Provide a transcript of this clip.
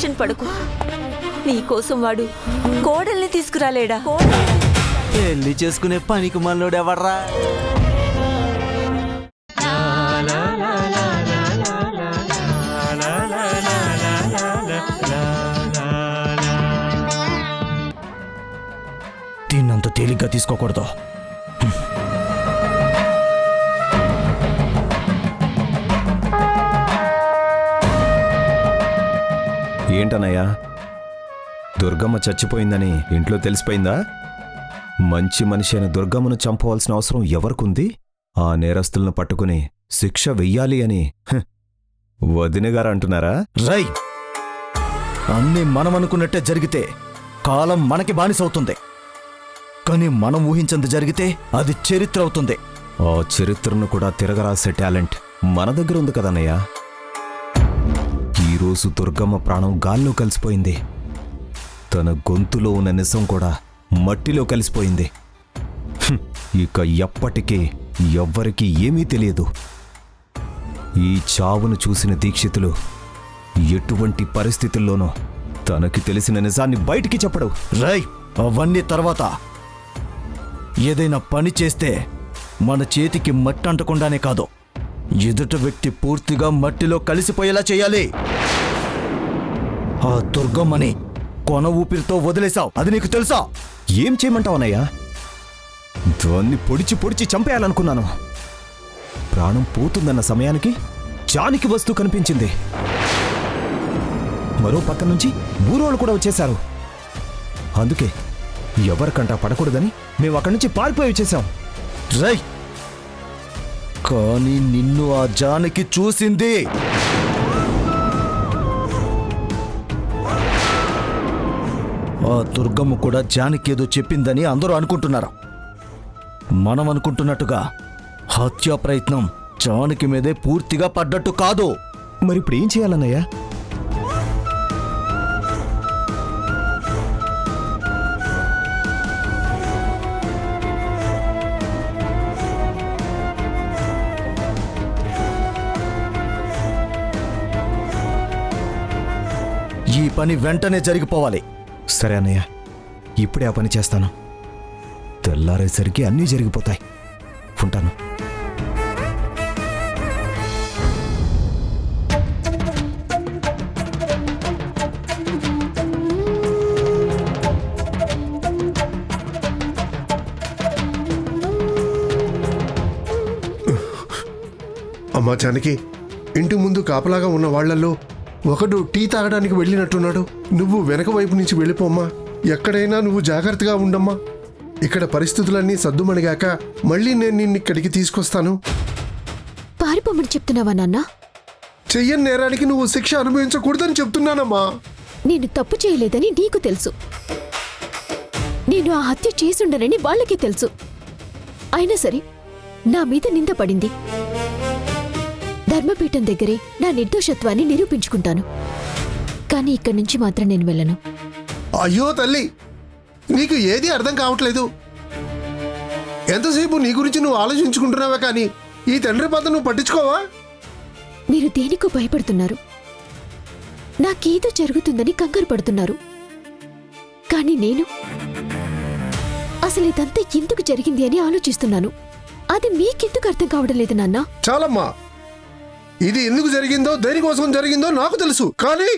Tension పడకు. నీకోసం వాడు కోడల్ని తీసుకురాలేడా? పెళ్లి చేసుకునే పనికి మనలోడు ఎవర్రా? దీన్నంత తేలిగ్గా తీసుకోకూడదు. ఏంటన్నయ్యా, దుర్గమ్మ చచ్చిపోయిందని ఇంట్లో తెలిసిపోయిందా? మంచి మనిషి అయిన దుర్గమ్మను చంపవలసిన అవసరం ఎవరికుంది? ఆ నేరస్తులను పట్టుకుని శిక్ష వెయ్యాలి అని వదినగారు అంటున్నారా? రై, అన్నీ మనం అనుకున్నట్టే జరిగితే కాలం మనకి బానిసవుతుంది. కానీ మనం ఊహించంది జరిగితే అది చరిత్ర అవుతుంది. ఆ చరిత్రను కూడా తిరగరాసే టాలెంట్ మన దగ్గర ఉంది కదన్నయ్యా. ఈరోజు దుర్గమ్మ ప్రాణం గాల్లో కలిసిపోయింది. తన గొంతులో ఉన్న నిజం కూడా మట్టిలో కలిసిపోయింది. ఇక ఎప్పటికీ ఎవ్వరికీ ఏమీ తెలియదు. ఈ చావును చూసిన దీక్షితులు ఎటువంటి పరిస్థితుల్లోనూ తనకి తెలిసిన నిజాన్ని బయటికి చెప్పడు. రై, అవన్నీ తర్వాత ఏదైనా పని చేస్తే మన చేతికి మట్టి అంటకుండానే కాదు, ఎదుట వ్యక్తి పూర్తిగా మట్టిలో కలిసిపోయేలా చేయాలి. ఆ దుర్గమ్మని కొన ఊపిరితో వదిలేశావు, అది నీకు తెలుసా? ఏం చేయమంటావనయ్యా? దాన్ని పొడిచి పొడిచి చంపేయాలనుకున్నాను. ప్రాణం పోతుందన్న సమయానికి జానికి వస్తూ కనిపించింది. మరో పక్క నుంచి ఊరోళ్ళు కూడా వచ్చేశారు. అందుకే ఎవరికంటా పడకూడదని మేము అక్కడి నుంచి పారిపోయి వచ్చేసాం. రై, కానీ నిన్ను ఆ జానకి చూసింది. ఆ దుర్గమ్మ కూడా జానకి ఏదో చెప్పిందని అందరూ అనుకుంటున్నారు. మనం అనుకుంటున్నట్టుగా హత్యా ప్రయత్నం జానకి మీదే పూర్తిగా పడ్డట్టు కాదు. మరిప్పుడు ఏం చేయాలన్నయ్యా? ఈ పని వెంటనే జరిగిపోవాలి. సరే అన్నయ్య, ఇప్పుడే ఆ పని చేస్తాను. తెల్లారేసరికి అన్నీ జరిగిపోతాయి. ఉంటాను. అమ్మా జానకి, ఇంటి ముందు కాపలాగా ఉన్న వాళ్లలో ఒకడు టీ తాగడానికి వెళ్ళినట్టున్నాడు. నువ్వు వెనక వైపు నుంచి వెళ్ళిపోమ్మా. ఎక్కడైనా నువ్వు జాగ్రత్తగా ఉండమ్మా. ఇక్కడ పరిస్థితులన్నీ సద్దుమణిగాక మళ్ళీ నేను నిన్నిక్కడికి తీసుకొస్తాను. పారిపోమని చెప్తున్నావా నాన్న? చెయ్యని నేరానికి నువ్వు శిక్ష అనుభవించకూడదని చెప్తున్నానమ్మా. నేను తప్పు చేయలేదని నీకు తెలుసు. నేను ఆ హత్య చేసుండనని వాళ్ళకి తెలుసు. అయినా సరే నా మీద నింద పడింది. ధర్మపీఠం దగ్గరే నా నిర్దోషత్వాన్ని నిరూపించుకుంటాను. కానీ ఇక్కడి నుంచి మాత్రం నేను వెళ్ళను. అయ్యో తల్లి, నీకు ఏది అర్థం కావట్లేదు. ఎంతసేపు నీ గురించి నువ్వు ఆలోచించుకుంటున్నావా కానీ ఈ తండ్రి పాత్ర నువ్వు పట్టించుకోవా? మీరు దేనికో భయపడుతున్నారు. నాకేదో జరుగుతుందని కంగారు పడుతున్నారు. కానీ నేను అసలు ఇదంతా ఎందుకు జరిగింది అని ఆలోచిస్తున్నాను. అది మీకెందుకు అర్థం కావడం లేదు నాన్న? చాలమ్మా, ఇది ఎందుకు జరిగిందో దేనికోసం జరిగిందో నాకు తెలుసు. కానీ